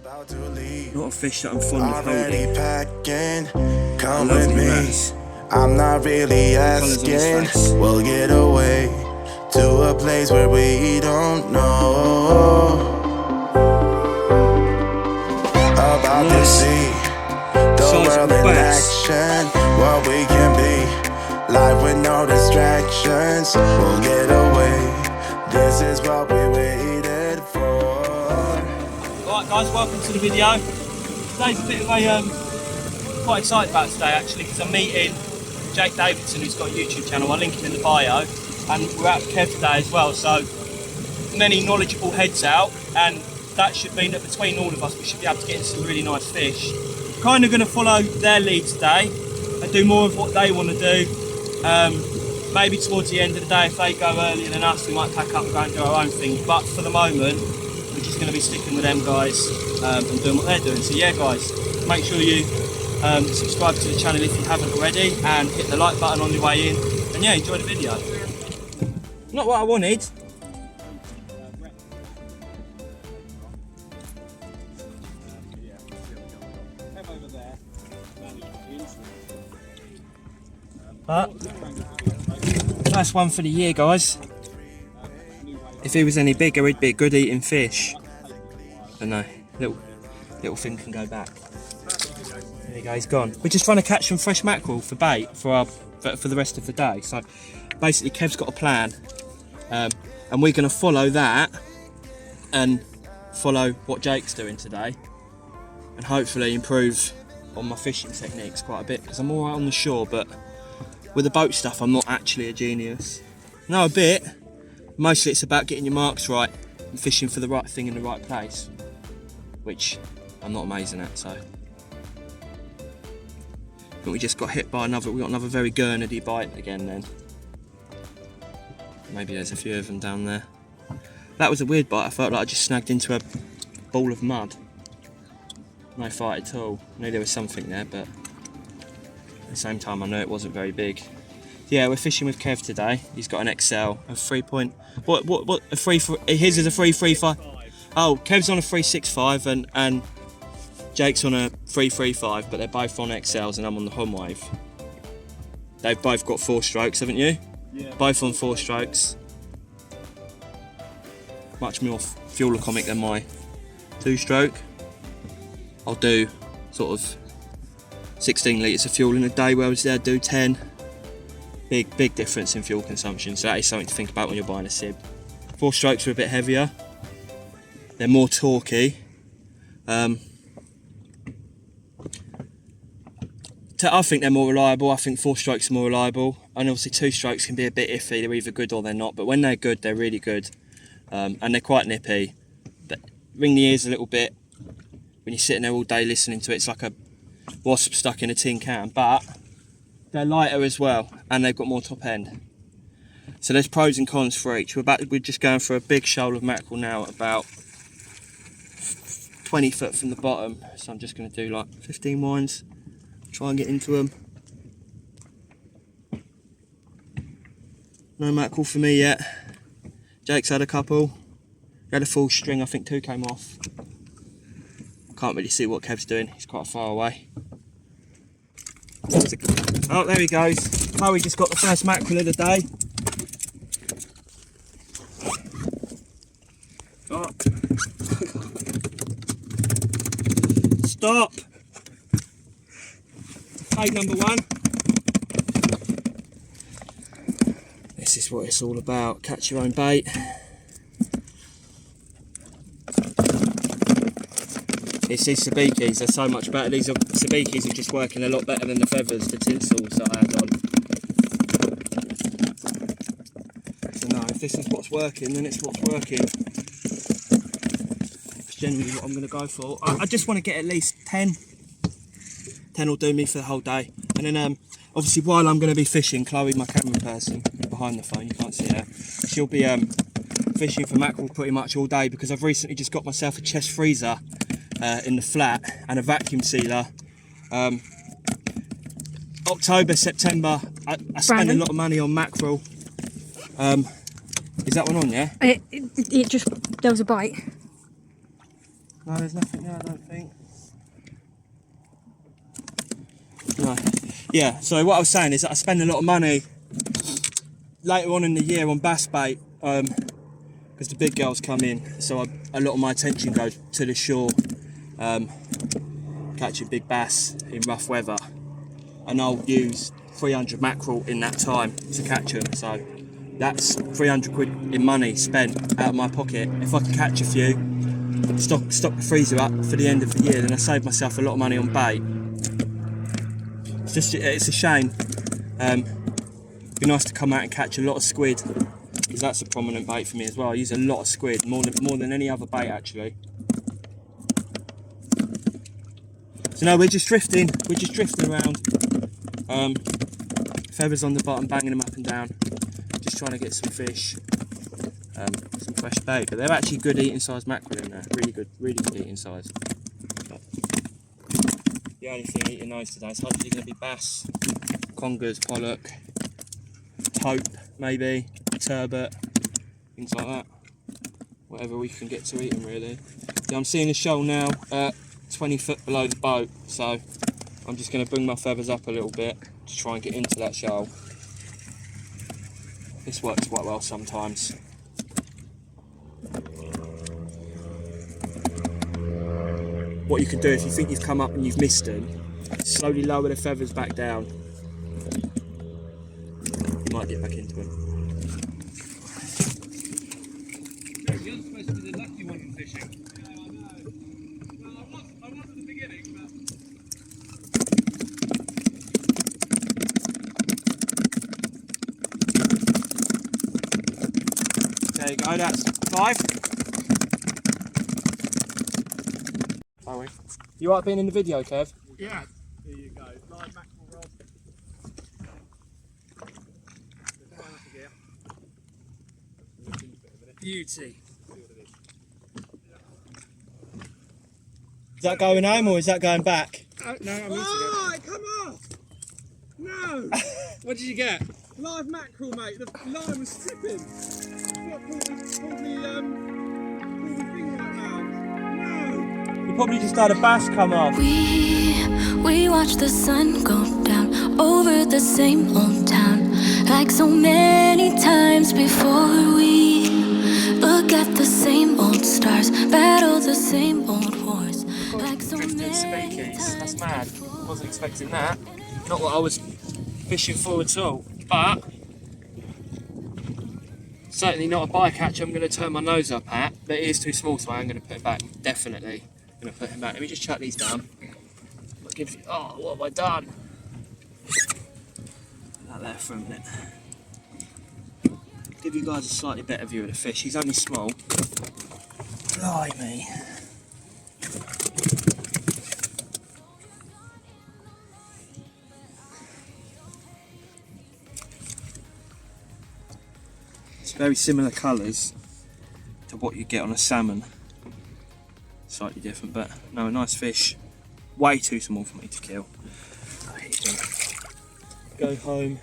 Not a fish that I'm fond of holding. Packing, come with me. I'm not really asking. We'll get away to a place where we don't know about the sea, the world in action, what we can be. Life with no distractions. We'll get away. This is what we waited for. Alright guys, welcome to the video. Today's a bit of a quite excited about today actually, because I'm meeting Jake Davidson, who's got a YouTube channel. I'll link him in the bio, and we're out with Kev today as well, so many knowledgeable heads out, and that should mean that between all of us we should be able to get into some really nice fish. Kind of going to follow their lead today and do more of what they want to do. Maybe towards the end of the day, if they go earlier than us, we might pack up and go and do our own thing, but for the moment we're just going to be sticking with them guys and doing what they're doing. So yeah guys, make sure you subscribe to the channel if you haven't already, and hit the like button on your way in, and yeah, enjoy the video. Not what I wanted. But first one for the year guys. If he was any bigger he'd be a good eating fish. But no, little thing can go back. There you go, he's gone. We're just trying to catch some fresh mackerel for bait for the rest of the day. So basically Kev's got a plan, and we're going to follow that and follow what Jake's doing today, and hopefully improve on my fishing techniques quite a bit, because I'm alright on the shore, but with the boat stuff I'm not actually a genius. No, a bit. Mostly it's about getting your marks right and fishing for the right thing in the right place, which I'm not amazing at. So but we just got hit by another very Gurnardy bite again then. Maybe there's a few of them down there. That was a weird bite. I felt like I just snagged into a ball of mud. No fight at all. I knew there was something there, but at the same time I knew it wasn't very big. Yeah, we're fishing with Kev today. He's got an XL, a 3 point. What a 3 for his is a 335. Oh, Kev's on a 365 and Jake's on a 335, but they're both on XLs and I'm on the Hom Wave. They've both got 4 strokes, haven't you? Yeah. Both on 4 strokes. Much more fuel economic than my 2-stroke. I'll do sort of 16 litres of fuel in a day, whereas they'll do 10. Big difference in fuel consumption, so that is something to think about when you're buying a sib. 4 strokes are a bit heavier. They're more torquey. I think they're more reliable. I think 4 strokes are more reliable, and obviously 2 strokes can be a bit iffy. They're either good or they're not, but when they're good, they're really good, and they're quite nippy. They ring the ears a little bit when you're sitting there all day listening to it. It's like a wasp stuck in a tin can, but they're lighter as well, and they've got more top end. So there's pros and cons for each. We're just going for a big shoal of mackerel now at about 20 foot from the bottom, so I'm just going to do like 15 winds, try and get into them. No mackerel for me yet. Jake's had a couple. He had a full string, I think 2 came off. Can't really see what Kev's doing, he's quite far away. Oh, there he goes. Chloe just got the first mackerel of the day. Oh. Stop! Bait number 1. This is what it's all about. Catch your own bait. It's these sabikis, they're so much better. These sabikis are just working a lot better than the feathers, the tinsels that I had on. So no, if this is what's working, then it's what's working. It's generally what I'm going to go for. I just want to get at least 10. 10 will do me for the whole day. And then obviously while I'm going to be fishing, Chloe, my camera person, behind the phone, you can't see her, she'll be fishing for mackerel pretty much all day, because I've recently just got myself a chest freezer in the flat and a vacuum sealer. October, September, I spend a lot of money on mackerel. Is that one on, yeah? It just, there was a bite. No, there's nothing there, I don't think. No. Yeah, so what I was saying is that I spend a lot of money later on in the year on bass bait, because the big girls come in, so a lot of my attention goes to the shore, catching big bass in rough weather, and I'll use 300 mackerel in that time to catch them, so that's 300 quid in money spent out of my pocket. If I can catch a few, stock the freezer up for the end of the year, then I save myself a lot of money on bait. It's a shame. Be nice to come out and catch a lot of squid, because that's a prominent bait for me as well. I use a lot of squid, more than any other bait actually. So no, we're just drifting around. Feathers on the bottom, banging them up and down, just trying to get some fish, some fresh bait. But they're actually good eating size mackerel in there, really good eating size. But the only thing eating those today is hopefully going to be bass, congers, pollock, taupe maybe, turbot, things like that. Whatever we can get to eating really. Yeah, I'm seeing a shoal now at 20 foot below the boat, so I'm just going to bring my feathers up a little bit to try and get into that shoal. This works quite well sometimes. What you can do if you think you've come up and you've missed them, slowly lower the feathers back down. You might get back into them. You're supposed to be the lucky one in fishing. Yeah, I know. Well, I was at the beginning, but... There you go, that's 5. You alright being in the video, Kev? Yeah. There you go. Live mackerel rod. Beauty. Is that going home or is that going back? No, I'm oh, come off! No! What did you get? Live mackerel, mate. The line was slipping. What pulled the thing right round? No! You probably just had a bass come off. We watch the sun go down over the same old town, like so many times before. We look at the same old stars, battle the same old wars, like so many times. That's mad. Wasn't expecting that. Not what I was fishing for at all. But certainly not a bycatch I'm going to turn my nose up at. But it is too small, so I am going to put it back. Definitely going to put him back. Let me just chuck these down. Oh, what have I done? Put that there for a minute. Give you guys a slightly better view of the fish. He's only small. Blimey. It's very similar colours to what you get on a salmon. Slightly different, but no, a nice fish. Way too small for me to kill. Oh, here you go. Go home.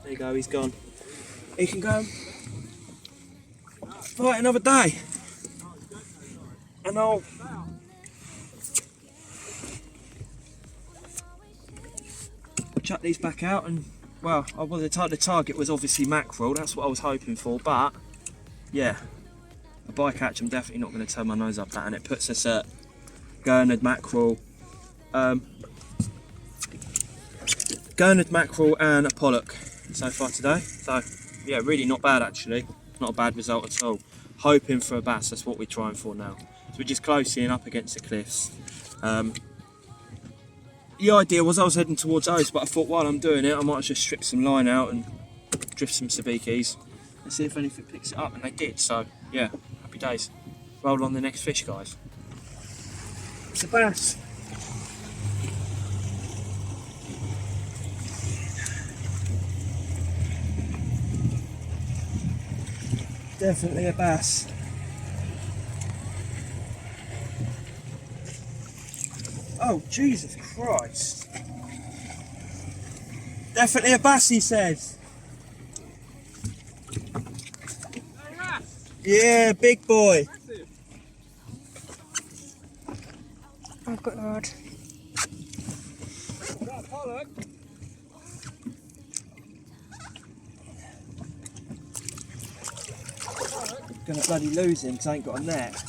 There you go, he's gone. He can go fight another day. And I'll chuck these back out and, well, the target was obviously mackerel, that's what I was hoping for, but yeah, a bycatch I'm definitely not going to turn my nose up at, and it puts us at Gurnard mackerel, Gurnard mackerel and a pollock so far today. So yeah, really not bad actually, not a bad result at all. Hoping for a bass, that's what we're trying for now. So we're just closing up against the cliffs. The idea was I was heading towards those, but I thought while I'm doing it I might just strip some line out and drift some sabikis and see if anything picks it up, and they did, so yeah, happy days. Roll on the next fish, guys. It's a bass. Definitely a bass. Oh, Jesus Christ. Definitely a bass, he says. Yeah, big boy. I've got the rod. Is that a pollock? Gonna bloody lose him because I ain't got a net.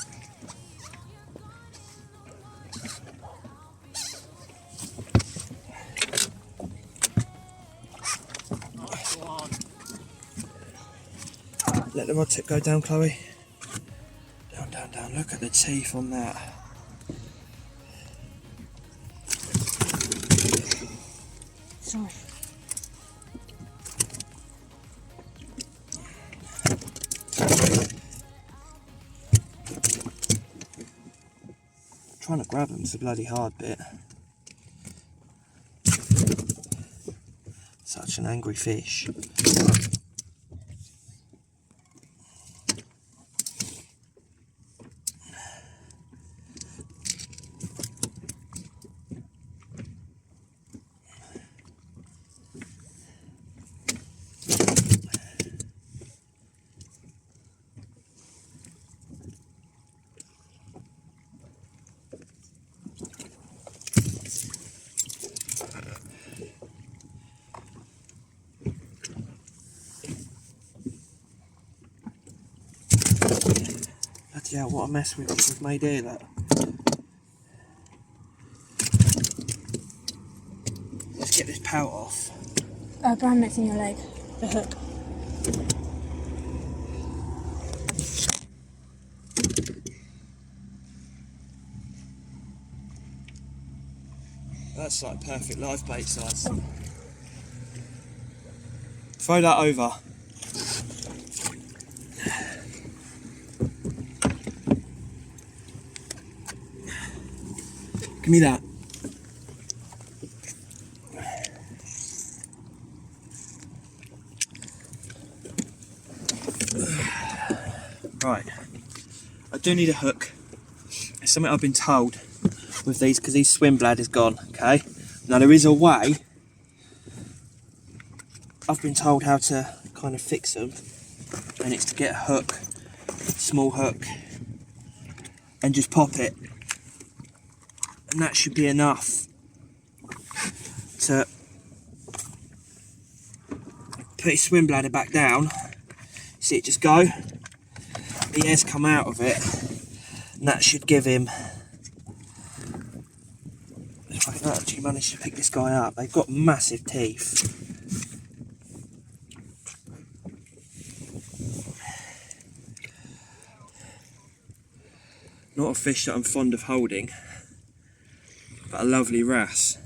Let the rod tip go down, Chloe. Down, down, down. Look at the teeth on that. Sorry. Trying to grab him is a bloody hard bit. Such an angry fish. Yeah, what a mess we've made here, that. Let's get this pout off. Brown net's in your leg. The hook. That's like perfect live bait size. Throw that over. Give me that. Right. I do need a hook. It's something I've been told with these because these swim bladder's gone, okay? Now there is a way. I've been told how to kind of fix them, and it's to get a hook, small hook, and just pop it. And that should be enough to put his swim bladder back down. See it just go. The air's come out of it, and that should give him. If I can actually manage to pick this guy up, they've got massive teeth. Not a fish that I'm fond of holding, but a lovely wrasse.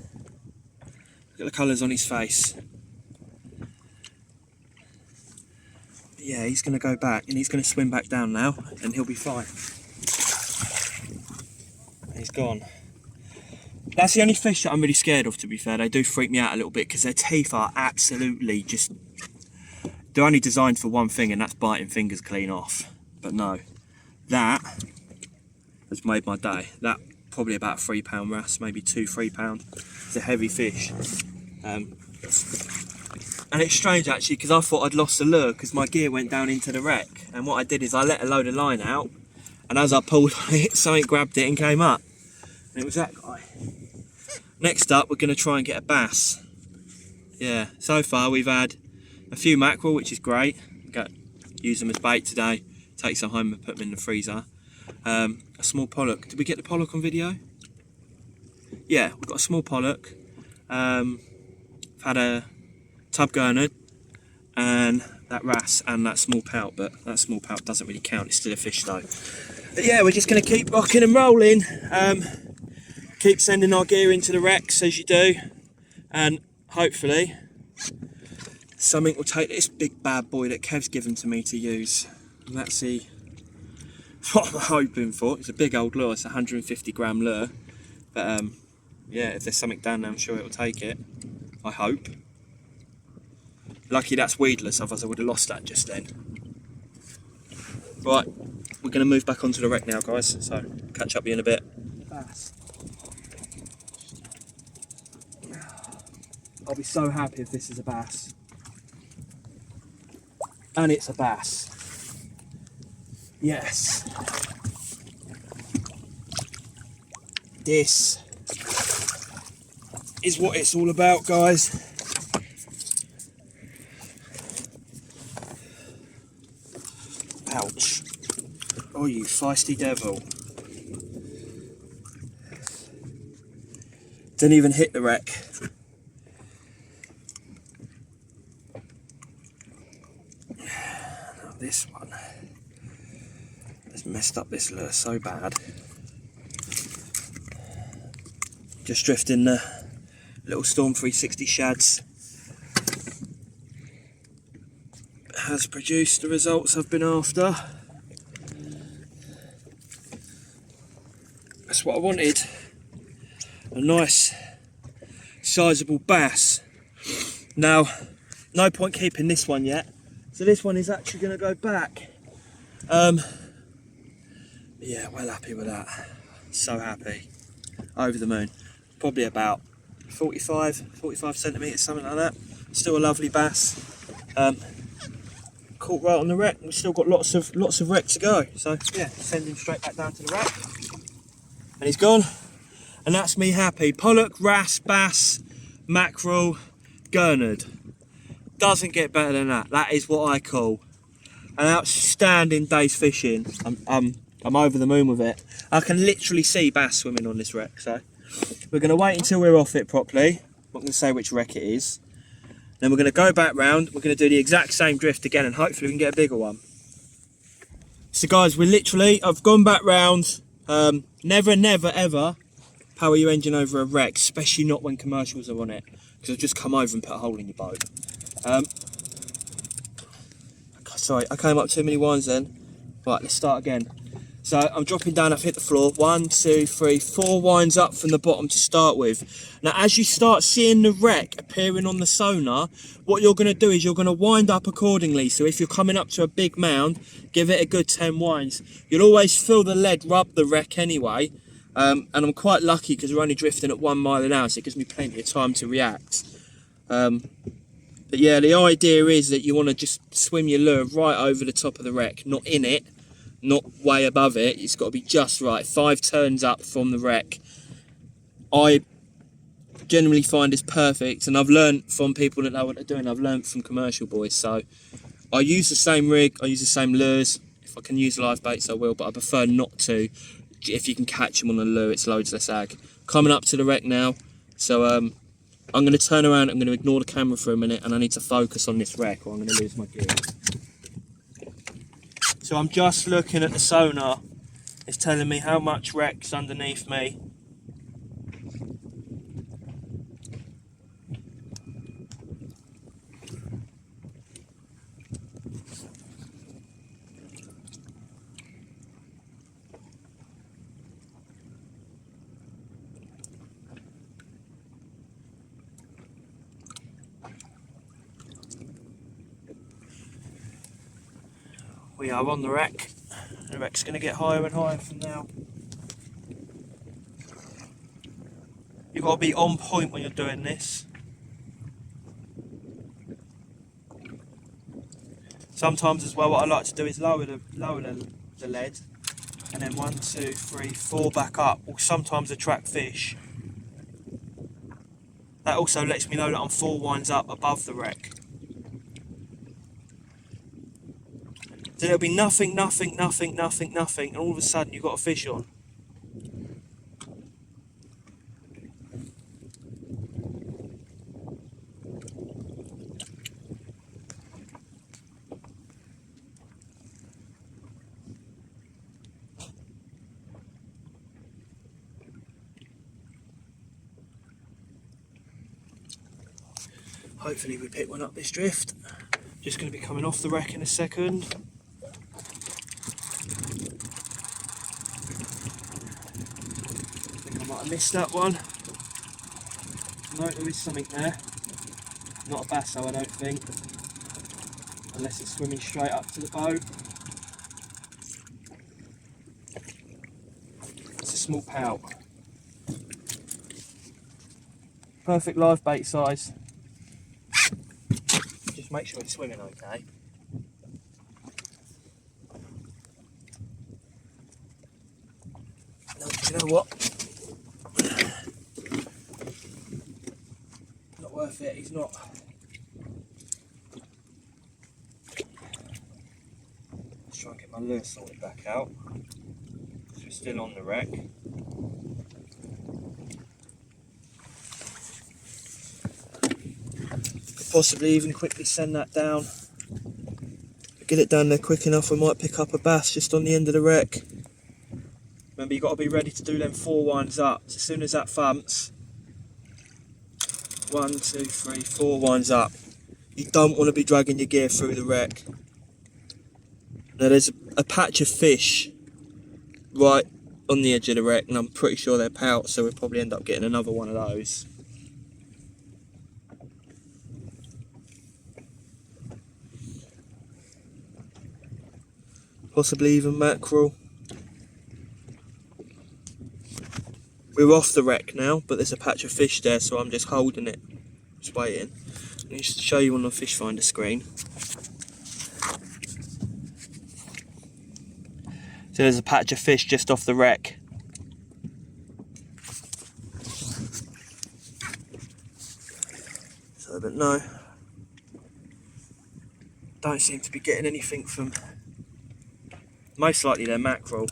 Look at the colours on his face. Yeah, he's going to go back and he's going to swim back down now and he'll be fine. He's gone. That's the only fish that I'm really scared of, to be fair. They do freak me out a little bit because their teeth are absolutely just... They're only designed for one thing, and that's biting fingers clean off. But no, that has made my day. That probably about a £3 wrasse, maybe £2–3. It's a heavy fish. And it's strange actually because I thought I'd lost the lure because my gear went down into the wreck. And what I did is I let a load of line out, and as I pulled on it, something grabbed it and came up. And it was that guy. Next up, we're going to try and get a bass. Yeah, so far we've had a few mackerel, which is great. Use them as bait today. Take some home and put them in the freezer. A small pollock. Did we get the pollock on video? Yeah, we've got a small pollock. I've had a tub Gurnard and that wrasse and that small pout, but that small pout doesn't really count. It's still a fish though. But yeah, we're just going to keep rocking and rolling. Keep sending our gear into the wrecks as you do, and hopefully something will take this big bad boy that Kev's given to me to use. And that's what I'm hoping for. It's a big old lure. It's a 150-gram lure, but yeah, if there's something down there, I'm sure it'll take it. I hope. Lucky that's weedless, otherwise I would have lost that just then. Right, we're going to move back onto the wreck now, guys, so catch up with you in a bit. Bass. I'll be so happy if this is a bass. And it's a bass. Yes. This is what it's all about, guys. Ouch. Oh, you feisty devil. Didn't even hit the wreck. Now this one has messed up this lure so bad. Just drifting the little Storm 360 shads. Has produced the results I've been after. That's what I wanted. A nice sizable bass. Now, no point keeping this one yet, so this one is actually going to go back. Yeah, well happy with that. So happy. Over the moon. Probably about 45 centimetres, something like that. Still a lovely bass. Caught right on the wreck. We've still got lots of wreck to go. So yeah, send him straight back down to the wreck. And he's gone. And that's me happy. Pollock, wrasse, bass, mackerel, Gurnard. Doesn't get better than that. That is what I call an outstanding day's fishing. I'm over the moon with it. I can literally see bass swimming on this wreck. So we're going to wait until we're off it properly. I'm not going to say which wreck it is. Then we're going to go back round. We're going to do the exact same drift again, and hopefully we can get a bigger one. So guys, I've gone back round. Never ever power your engine over a wreck, especially not when commercials are on it, because I've just come over and put a hole in your boat. Sorry, I came up too many winds then. Right, let's start again. So I'm dropping down, I've hit the floor. 1, 2, 3, 4 winds up from the bottom to start with. Now as you start seeing the wreck appearing on the sonar, what you're going to do is you're going to wind up accordingly. So if you're coming up to a big mound, give it a good 10 winds. You'll always feel the lead rub the wreck anyway. And I'm quite lucky because we're only drifting at 1 mile an hour, so it gives me plenty of time to react. But yeah, the idea is that you want to just swim your lure right over the top of the wreck, not in it, not way above it. It's got to be just right. 5 turns up from the wreck. I generally find is perfect, and I've learned from people that know what they're doing. I've learned from commercial boys, so I use the same rig, I use the same lures. If I can use live baits I will, but I prefer not to. If you can catch them on the lure, it's loads less ag. Coming up to the wreck now, so I'm going to turn around, I'm going to ignore the camera for a minute, and I need to focus on this wreck or I'm going to lose my gear. So I'm just looking at the sonar, it's telling me how much wreck's underneath me. We are on the wreck. The wreck's going to get higher and higher from now. You've got to be on point when you're doing this. Sometimes as well what I like to do is lower the lead, and then 1, 2, 3, 4 back up, or sometimes attract fish. That also lets me know that I'm 4 winds up above the wreck. So there'll be nothing, and all of a sudden you've got a fish on. Hopefully we pick one up this drift. Just going to be coming off the wreck in a second. I missed that one. No, there is something there. Not a bass though, I don't think. Unless it's swimming straight up to the boat. It's a small pout. Perfect live bait size. Just make sure it's swimming okay. No, do you know what? it, he's not. Let's try and get my lure sorted back out. So we're still on the wreck. Could possibly even quickly send that down. Get it down there quick enough, we might pick up a bass just on the end of the wreck. Remember, you've got to be ready to do them 4 winds up. So as soon as that thumps, 1, 2, 3, 4 winds up. You don't want to be dragging your gear through the wreck. Now there's a patch of fish right on the edge of the wreck, and I'm pretty sure they're pout, so we'll probably end up getting another one of those. Possibly even mackerel. We're off the wreck now, but there's a patch of fish there, so I'm just holding it, just waiting. Let me just show you on the fish finder screen. So there's a patch of fish just off the wreck. So, but no, don't seem to be getting anything from. Most likely they're mackerel.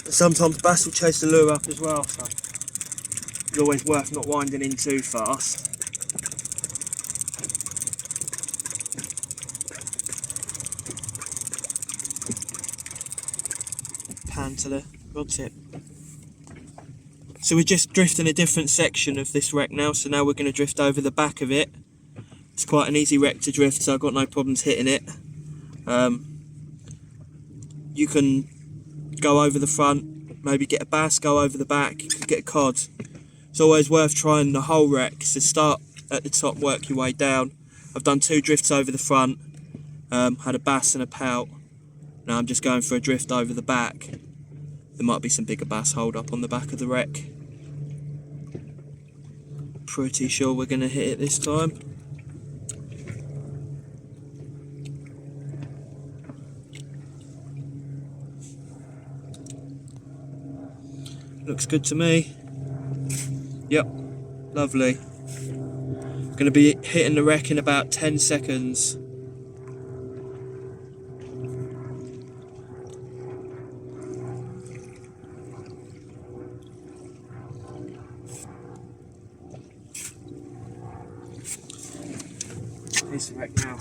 And sometimes bass will chase the lure up as well, so it's always worth not winding in too fast. Pan to the rod tip. So we're just drifting a different section of this wreck now, so now we're going to drift over the back of it. It's quite an easy wreck to drift, so I've got no problems hitting it. You can go over the front, maybe get a bass, go over the back, you can get a cod. It's always worth trying the whole wreck, so start at the top, work your way down. I've done 2 drifts over the front, had a bass and a pout. Now I'm just going for a drift over the back. There might be some bigger bass hold up on the back of the wreck. Pretty sure we're going to hit it this time. Looks good to me. Yep, lovely. Going to be hitting the wreck in about 10 seconds. Here's the wreck now.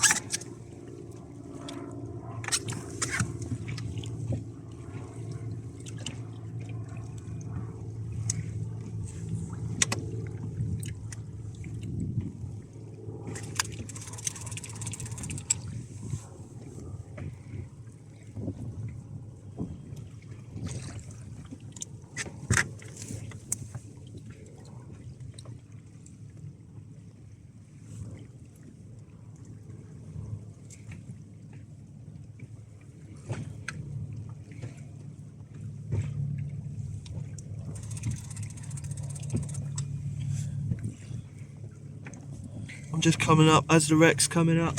I'm just coming up as the wreck's coming up.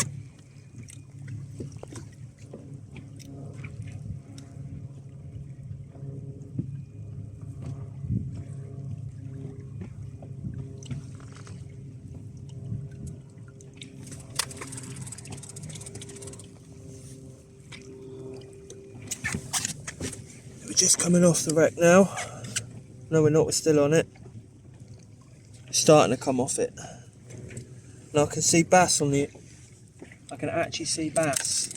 We're just coming off the wreck now. No, we're not, we're still on it. It's starting to come off it. Now I can see bass on the. I can actually see bass.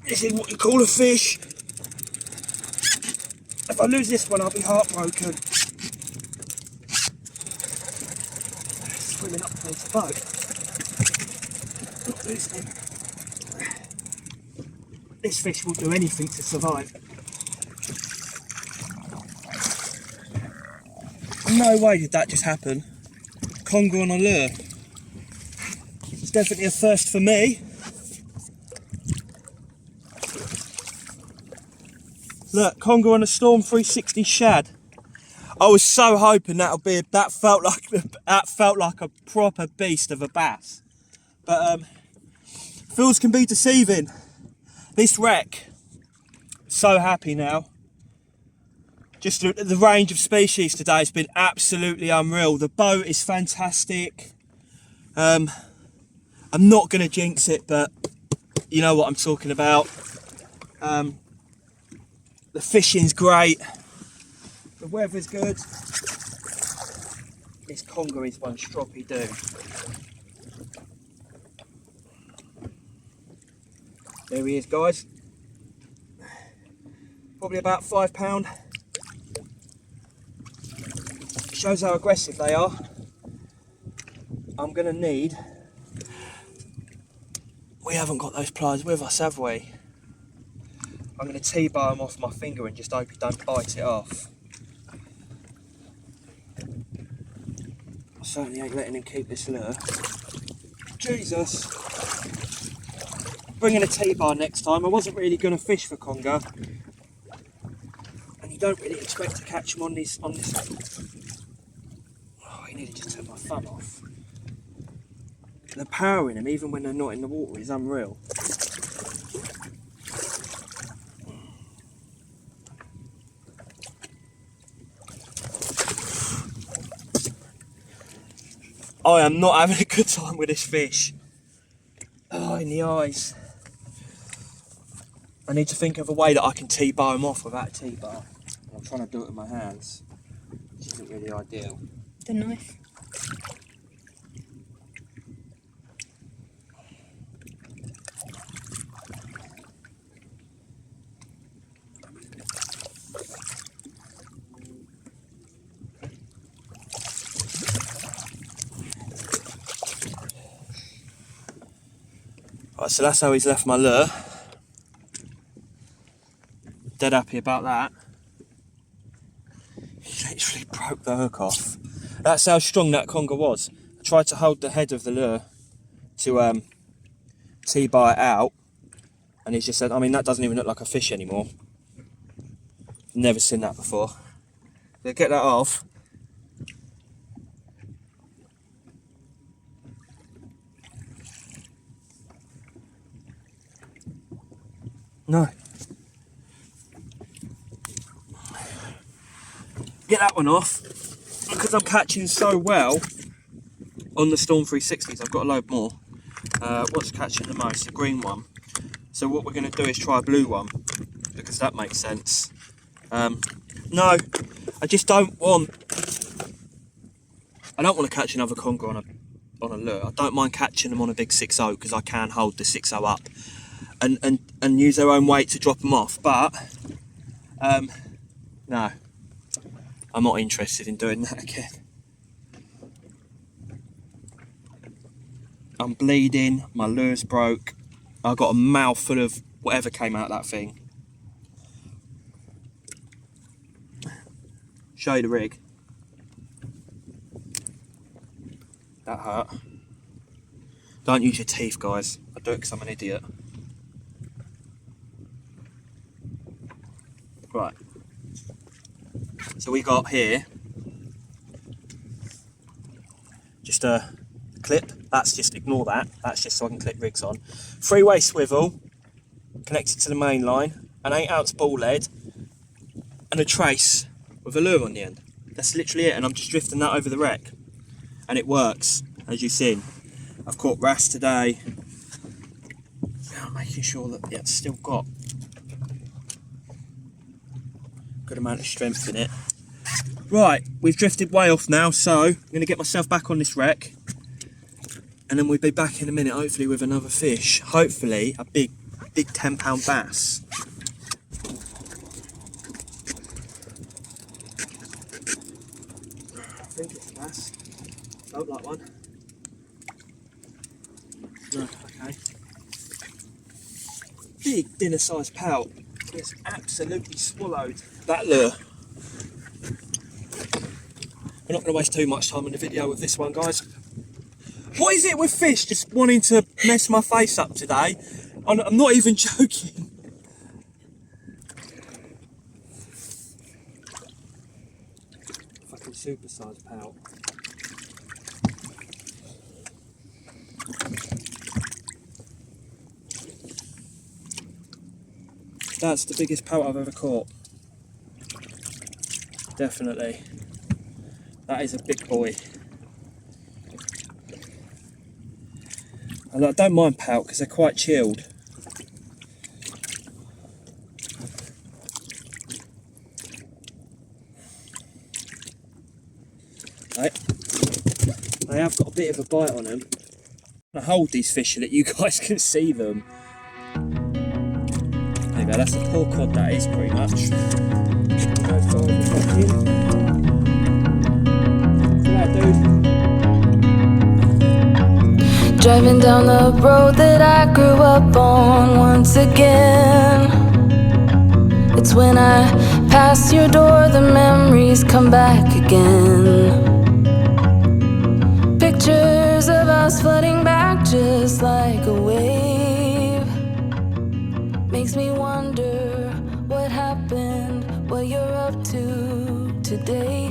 This is what you call a fish. If I lose this one, I'll be heartbroken. Swimming up towards the boat. Not losing him. This fish will do anything to survive. No way did that just happen. Conger on a lure. It's definitely a first for me. Look, Conger on a Storm 360 shad. I was so hoping that felt like a proper beast of a bass. But feels can be deceiving. This wreck, so happy now. Just the range of species today has been absolutely unreal. The boat is fantastic. I'm not going to jinx it, but you know what I'm talking about. The fishing's great. The weather's good. This conger is one stroppy dude. There he is, guys. Probably about £5. Shows how aggressive they are. I'm gonna need. We haven't got those pliers with us, have we? I'm gonna T-bar them off my finger and just hope you don't bite it off. I certainly ain't letting him keep this lure. Jesus! Bringing a T-bar next time. I wasn't really gonna fish for conger, and you don't really expect to catch them on this. Oh, he nearly just took my thumb off. The power in them, even when they're not in the water, is unreal. I am not having a good time with this fish. Oh, in the eyes. I need to think of a way that I can T-bar him off without a T-bar. I'm trying to do it with my hands, which isn't really ideal. The knife. Right, so that's how he's left my lure. Dead happy about that. He literally broke the hook off. That's how strong that conger was. I tried to hold the head of the lure to T-bar it out, and he just said, I mean, that doesn't even look like a fish anymore. Never seen that before. So get that off. No. Get that one off, because I'm catching so well on the Storm 360s. I've got a load more. What's catching the most? The green one. So what we're going to do is try a blue one, because that makes sense. No, I just don't want. I don't want to catch another conger on a lure. I don't mind catching them on a big 6.0 because I can hold the 6.0 up and use their own weight to drop them off. But no. I'm not interested in doing that again. I'm bleeding, my lure's broke, I've got a mouthful of whatever came out of that thing. Show you the rig. That hurt. Don't use your teeth, guys. I do it because I'm an idiot. Right. So we got here just a clip. That's just, ignore that. That's just so I can clip rigs on. 3-way swivel connected to the main line, an 8-ounce ball lead, and a trace with a lure on the end. That's literally it, and I'm just drifting that over the wreck, and it works, as you've seen. I've caught wrasse today. I'm making sure that it's still got a good amount of strength in it. Right, we've drifted way off now, so I'm going to get myself back on this wreck, and then we'll be back in a minute, hopefully with another fish. Hopefully a big 10-pound bass. I think it's a bass. Felt like one. No, okay. Big dinner-sized pout. It's absolutely swallowed that lure. We're not going to waste too much time in the video with this one, guys. What is it with fish just wanting to mess my face up today? I'm not even joking. fucking supersized pout. That's the biggest pout I've ever caught. Definitely. That is a big boy. And I don't mind pout because they're quite chilled. They have got a bit of a bite on them. I hold these fish so that you guys can see them. There you go, that's a poor cod that is pretty much. Go far in the fucking. Look at that, dude. Driving down the road that I grew up on once again. It's when I pass your door, the memories come back again. Pictures of us flooding back just like a wave. Makes me wonder what happened, what you're up to today.